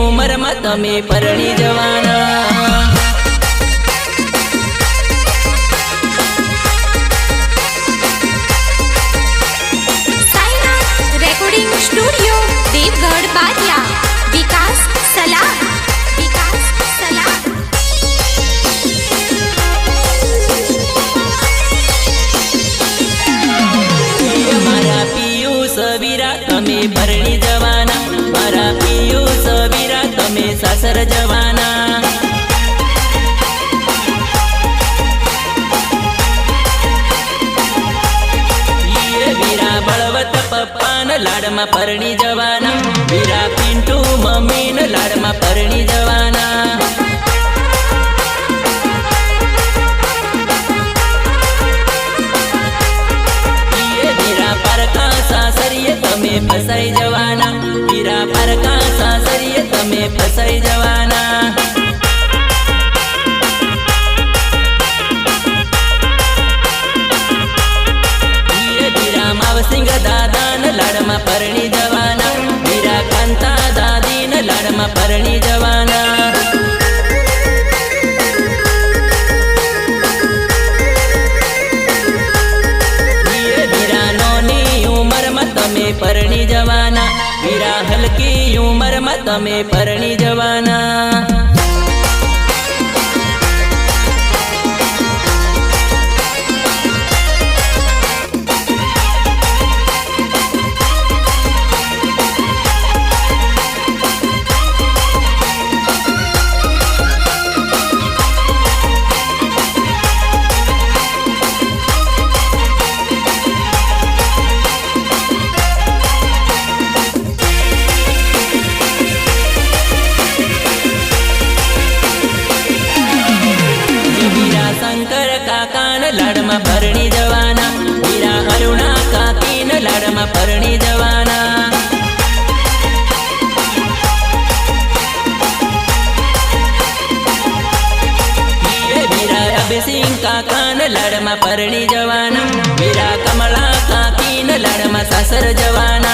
ઉંમરમાં તમે પરણી જવાના। स्टूडियो देवगढ़ बारिया विकास सलाह मारा पियू सवीरा तमे परणी जवाना, मारा पियू सवीरा तमे सासर जवाना। वीरा बलवत पप्पा न लाड में परणी जवाना, वीरा पिंटू मम्मी न लाड में परणी जवाना। वीरा परका सासरिये तमे फसाई जवाना, वीरा परका सासरिये तमे फसाई जवाना। सिंह दादा न लाड में परणी जवाना, वीरा कांता दादी न लाड में परणी जवाना। वीरा नोनी उमर में तमे परणी जवाना, वीरा हल्की उमर में तमे परणी जवाना। शंकर काका न लाड में परणी जवाना, वीरा अरुणा काकी न लाड में परणी जवाना। वीरा अभिसिंह काका न लाड में परणी जवाना, वीरा कमला काकी न लाड में सासर जवाना।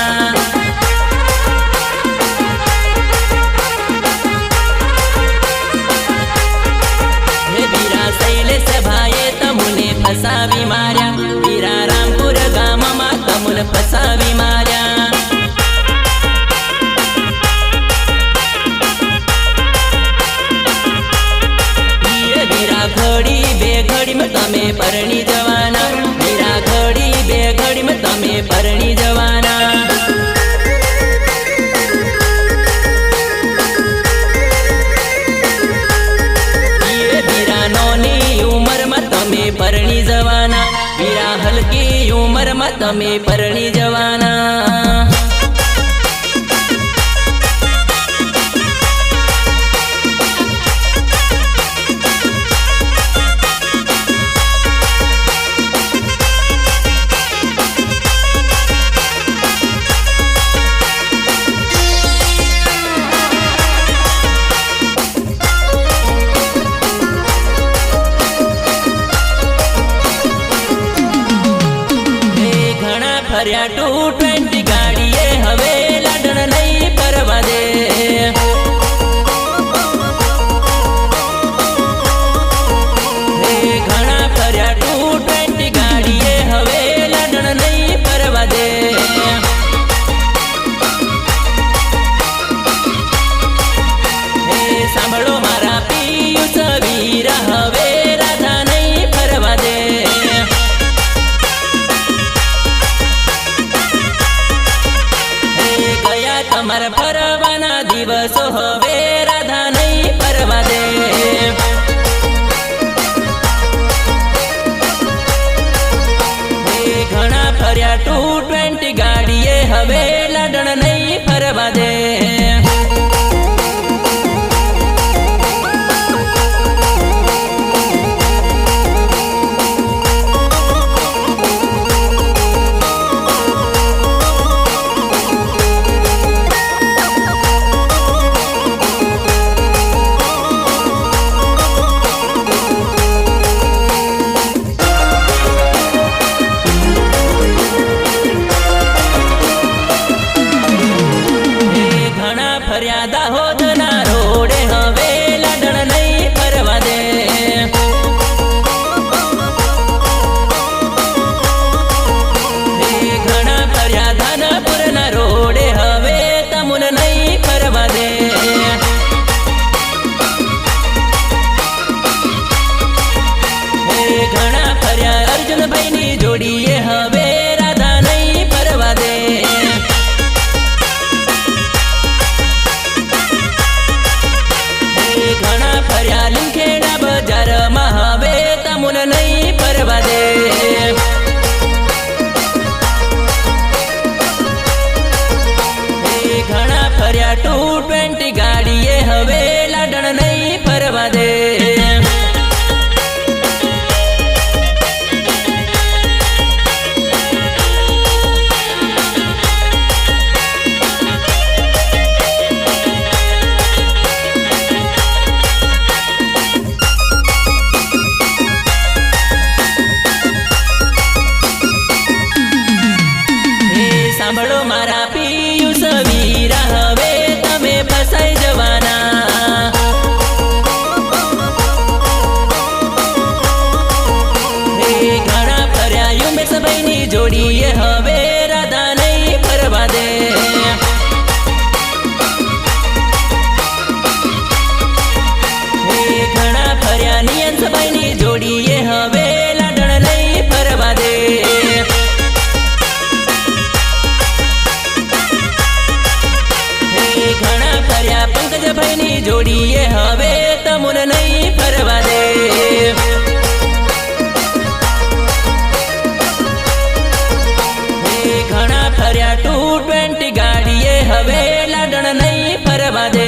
शैलेश भाई तमुने फसावी मार्या, वीरा रामपुर गाम में तमुने फसावी मार्या। वीरा घड़ी बे घड़ी में तमे परणी जवाना, वीरा घड़ी बे घड़ी में तमे परणी जवाना। परणी जवाना, वीरा हल्की उमर में तमे परणी जवाना। फरिया 220 गाड़ीए हवे लाडन नहीं परवा दे। घना फरिया 220 गाड़ीए हवे लाडन नहीं परवा दे। सांभळो मारा पियू सवीरा हवे राधा नहीं फरवा दे। ભાઈની જોડીએ હવે રાધા નહીં ફરવા દે. ઘણા ફર્યા લીમખેડા બજારમાં હવે તમુન નહીં ફરવા દે. ઘણા ફર્યા 220 ગાડીએ હવે લાડણ નહીં ફરવા દે. સાંભળો મારા પિયુષ વીરા હવે તમે ફસાઈ જવાના. ઘણા ફર્યા યુમેશભાઈની જોડીએ હવે રાધા નહીં ફરવા દે. ઘણા ફર્યા નિયંશભાઈની જોડીએ હવે લાડણ નહીં ફરવા દે. ઘણા ફર્યા પંકજભાઈની જોડીએ હવે તમુન નહીં ફરવા દે. ઘણા ફર્યા 220 ગાડીએ હવે લાડણ નહીં ફરવા દે.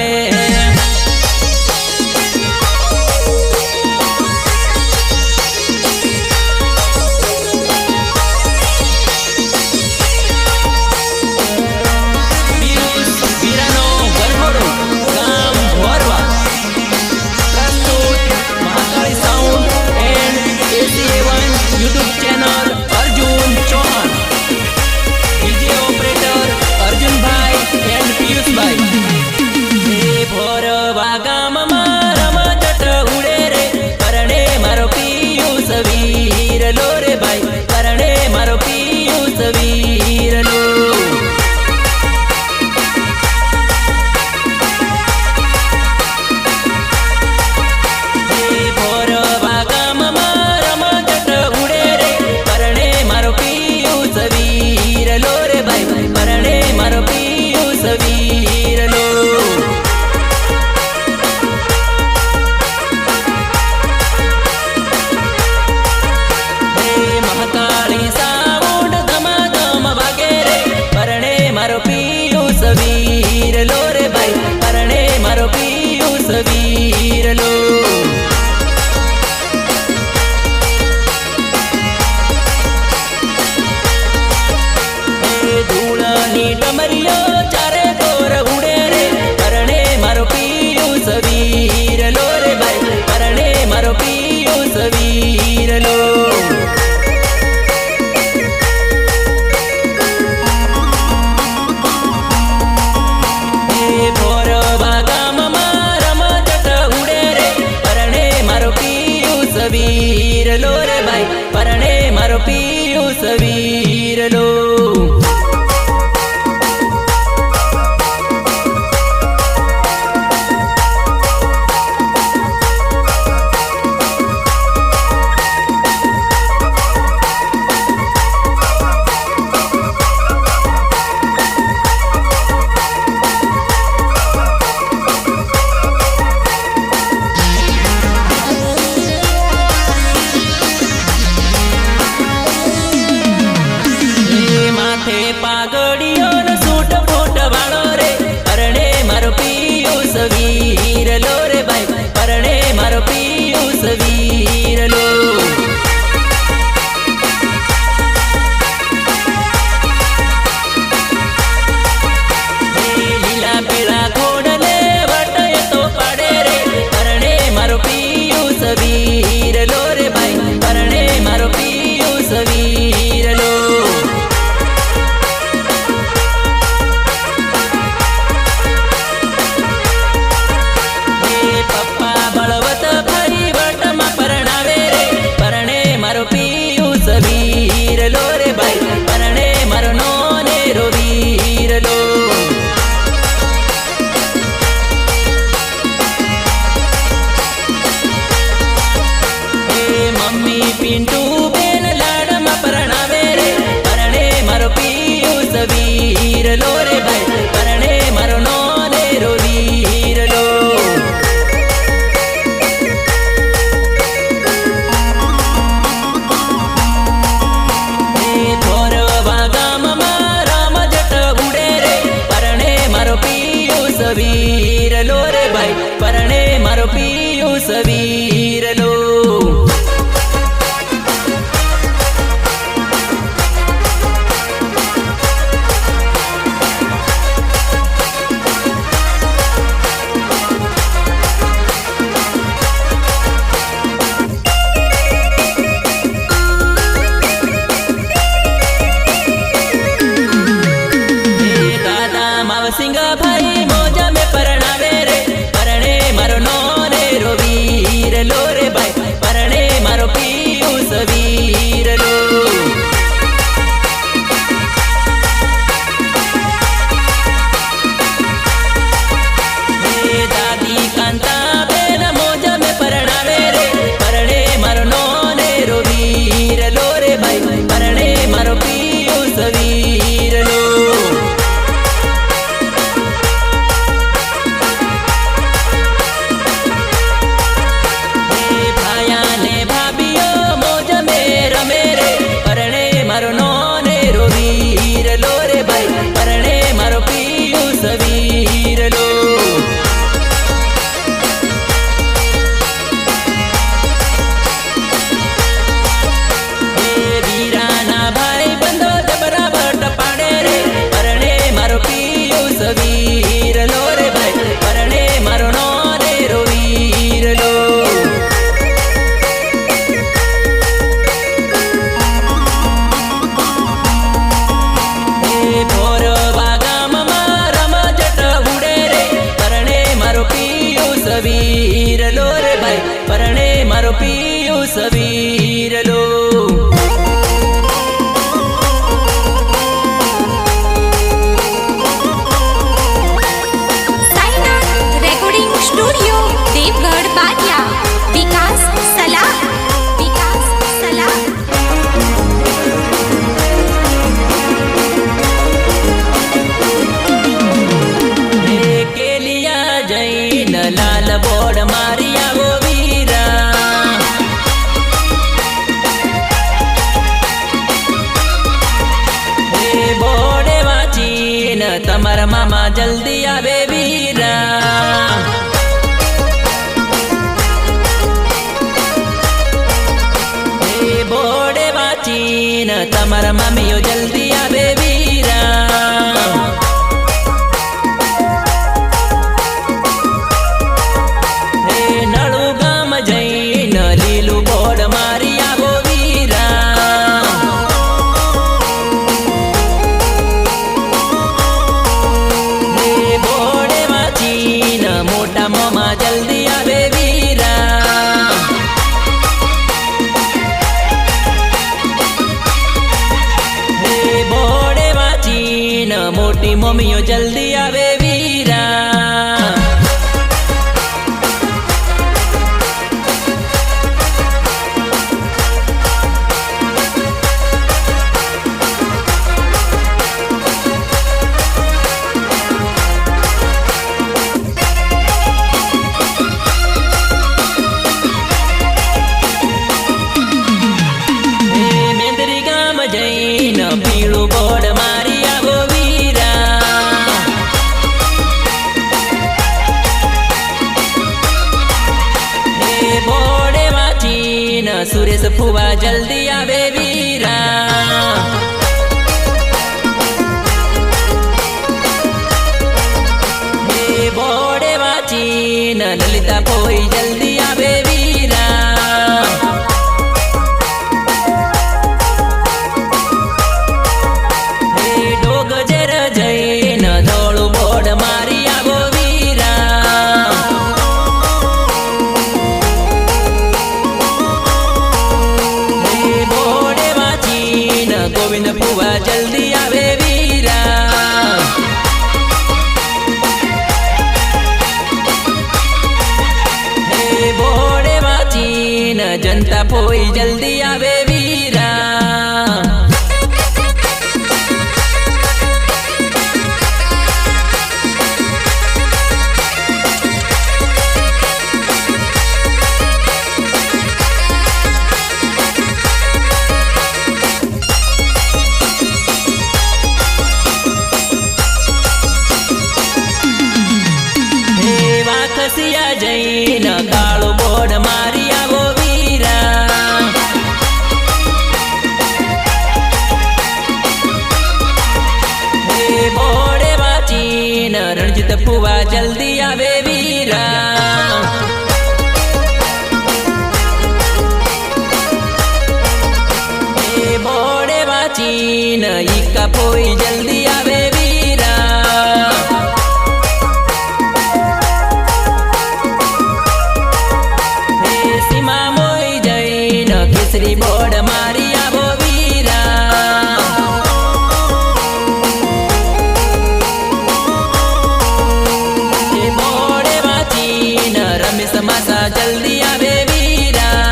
વીરલો રે ભાઈ પરણે મારો પિયુષ વીરલો. પાઘડીઓનો સૂટ ફૂટ વાળો રે પરણે મારો પિયુષ વીરલો રે ભાઈ પરણે મારો પિયુષ વીરલો. લીલા પીળા ઘોડને વટે તો પાડે રે પરણે મારો પિયુષ વીરલો રે ભાઈ પરણે મારો પિયુષ વીરલો. વીરલો રે ભાઈ પરણે મારો નોનેરો વીરલો. મમ્મી પિન્ટુ બેન લાડમાં વીરલો રે ભાઈ પરણે મારો નોનેરો વીરલો વીરલો રે ભાઈ પરણે મારો પિયુષ વીરલો દાદા માવસિંગ ભાઈ મોજા મે પરણાવે રે પરણે મારો નોનેરો વીરલો રે ભાઈ પરણે મારો પિયુષ વીરલો દાદી કાંતા બેન મોજા મે પરણાવે રે પરણે મારો નોનેરો વીરલો રે ભાઈ પરણે મારો પિયુષ વીરલો વીરલો વીરાના ભાઈ બંધો જબરા ભટ પાડે રે પરણે મારો પિયુષ વીરલો રે ભાઈ પરણે મારો નોનેરો વીરલો વીરલો રે ભાઈ પરણે મારો પિયુષ વીરલો સાઈનાથ રેકોર્ડિંગ સ્ટુડિયો દેવગઢ બારિયા વિકાસ સલાહ કેલિયા જૈન લાલ બોર્ડ મારી આવો વીરા બોર્ડે વાંચીને તમારા મામા જલ્દી આવે વીરા બોર્ડે વાંચીને તમારા મામીઓ જલ્દી આવે વીરા નળું ગામ જઈને લીલું બોર્ડ મારી આવો વીરા બોર્ડે વાંચીને મોટા મોમાં જલ્દી આવે વીરા બોર્ડે વાંચીને મોટી મમ્મીઓ જલ્દી આવે વીરા મેંદરી ગામ જઈને પીળું બોર્ડ મારી આવો વીરા બોર્ડે વાંચીને સુરેશ ફુવા જલ્દી આવે વીરા બોર્ડે વાંચીને લલિતા પોઈ જલ્દી આવે વીરા ડોગ જેર જઈને ધોળું બોર્ડ મારી આવો વીરા બોર્ડે વાંચીને ગોવિંદ ફુવા જલ્દી આવે વીરા બોર્ડે વાંચીને જનતા પોઈ જલ્દી આવે વીરા જલ્દી આવે વીરા એ બોડે વાચીન ઈકા પોઈ જલ્દી આવે વીરા હે સીમા મોઈ જઈન કેસરી બોર્ડ મારી આવો વીરા એ બોડે વાચીન રમેશ માસા જલ્દી આવે વીરા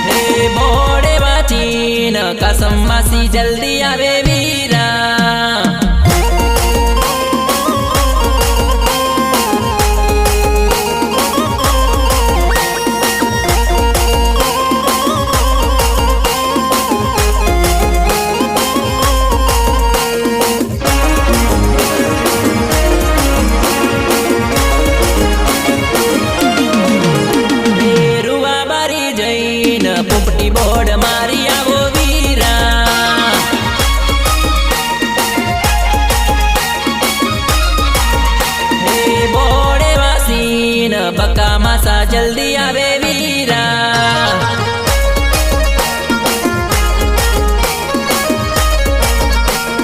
હે બોડે વાચીન કાસમ માસી જલ્દી આવે વીરા રૂવા બારી જઈન પોપટી બોર્ડ મારી આવો વીરા હે બોડે વાસીન બકા માસા જલ્દી આવે વીરા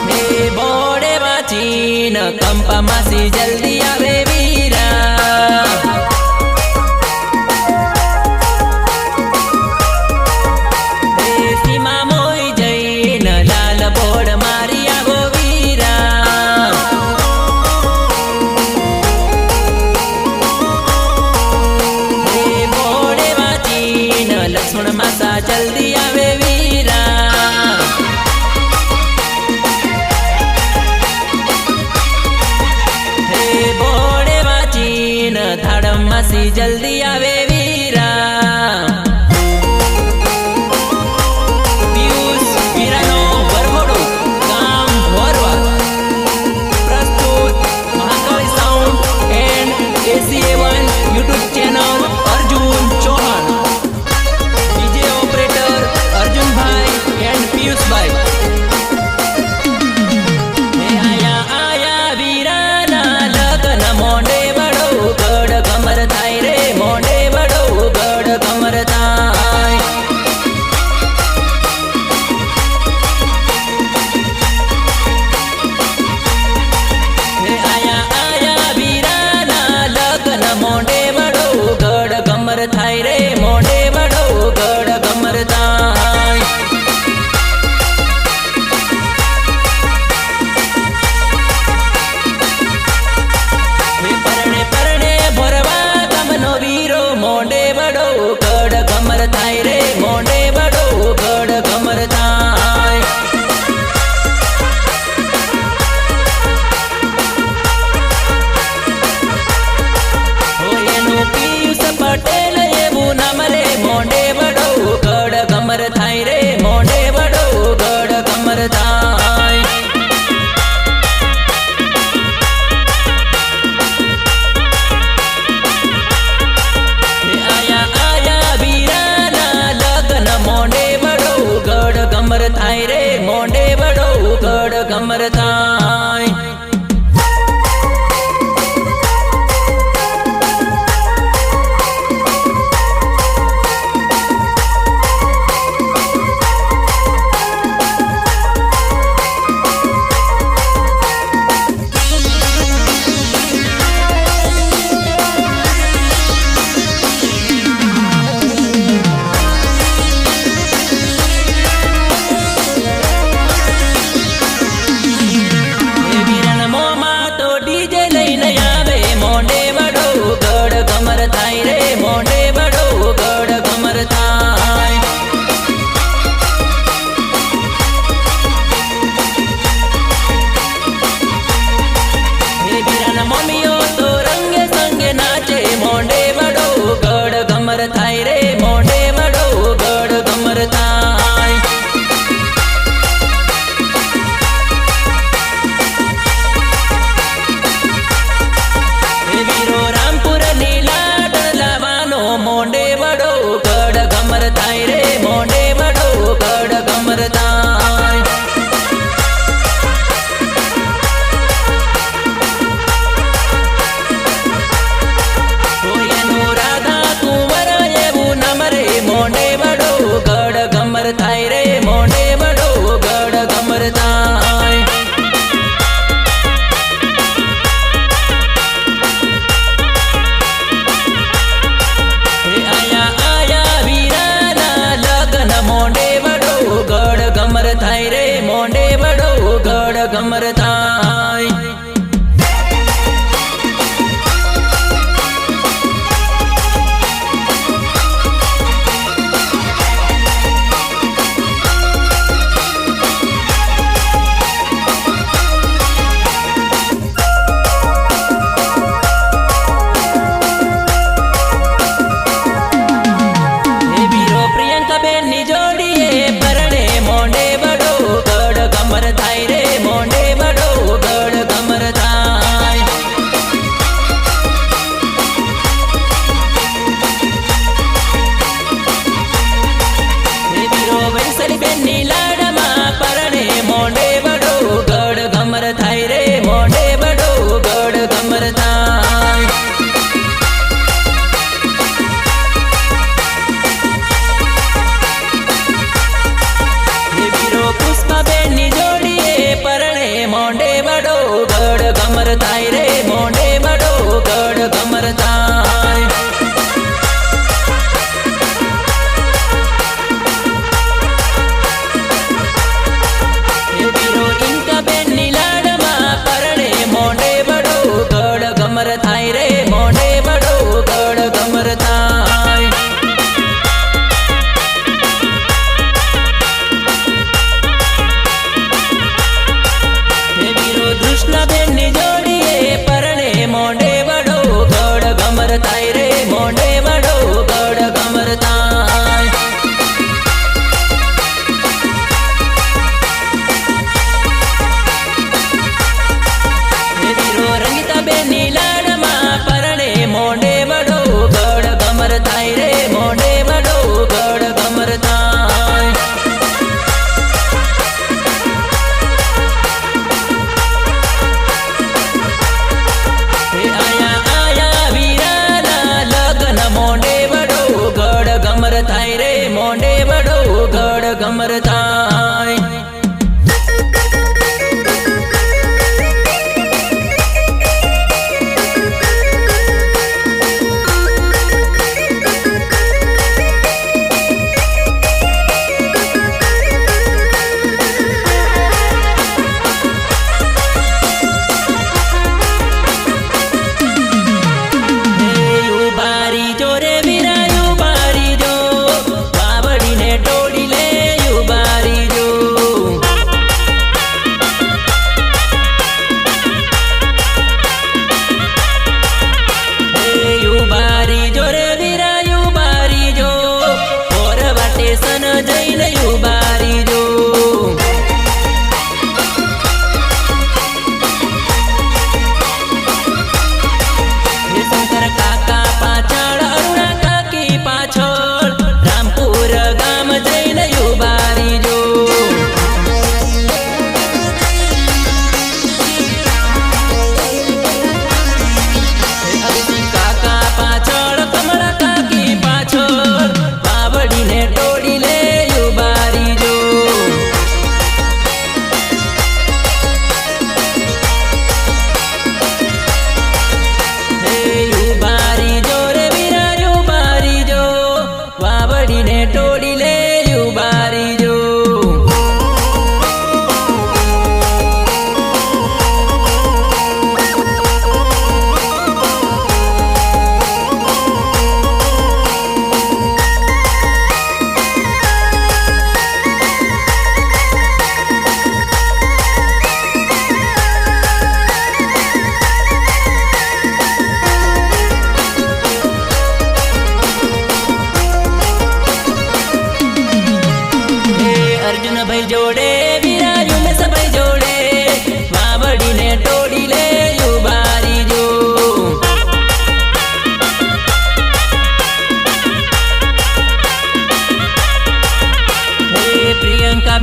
હે બોડે વાચીન કંપા માસી જલ્દી આવે વીરા હે સીમા મોઈ જઈન લાલ બોર્ડ મારી આવો વીરા હે બોડે વાચીન લક્ષ્મણ માસા જલ્દી આવે વીરા હે બોડે વાચીન થાડમ માસી જલ્દી આવે વીરા પિયુષ વીરાનો વરઘોડો ગામ વરવા પ્રસ્તુત Mahakali sound and ACA1 YouTube channel Arjun Chauhan DJ operator અર્જુનભાઈ એન્ડ પિયુષભાઈ હે આયા આયા વીરાના લગ્ન મોંડે વડો ગઢ ગમર થાય રે મોંડે ગમર થાય રે મોઢે વડો ગઢ ગમર થાય હે આયા આયા વીરાના લગ્ન મોઢે વડો ગઢ ગમર થાય રે મોઢે વડો ગઢ ગમર થાય ગમર થાય રે મોઢે વડો ગઢ ગમર થાય હે વીરો ઇન્કા બેન ની લાડમાં પરણે મોઢે વડો ગઢ ગમર થાય રે મોઢે વડો ગઢ ગમર થાય હે વીરો કૃષ્ણબેન ની મોઢે વડો ગઢ ગમર થાય રે મોઢે વડો ગઢ ગમર થાય હે વીરો રંગીતાબેન ની લાડમાં પરણે મોઢે વડો ગઢ ગમર થાય રે મોઢે વડો ગઢ ગમર થાય થાય રે મોઢે વડો ગઢ ગમર થાય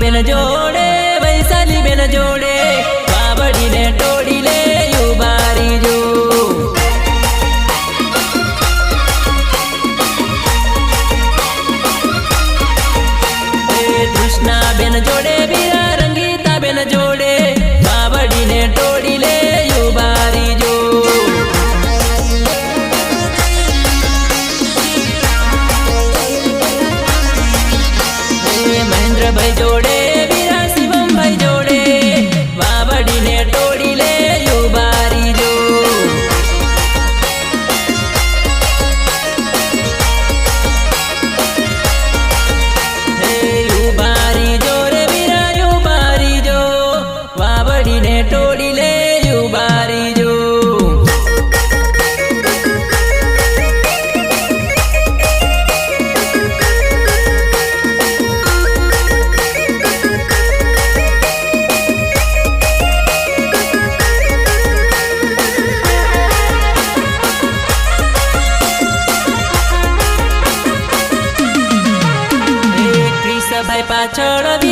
બેન જોડે વૈશાલી બેન જોડે બાવડીને ટોડી લે યુબારી જો પાછળ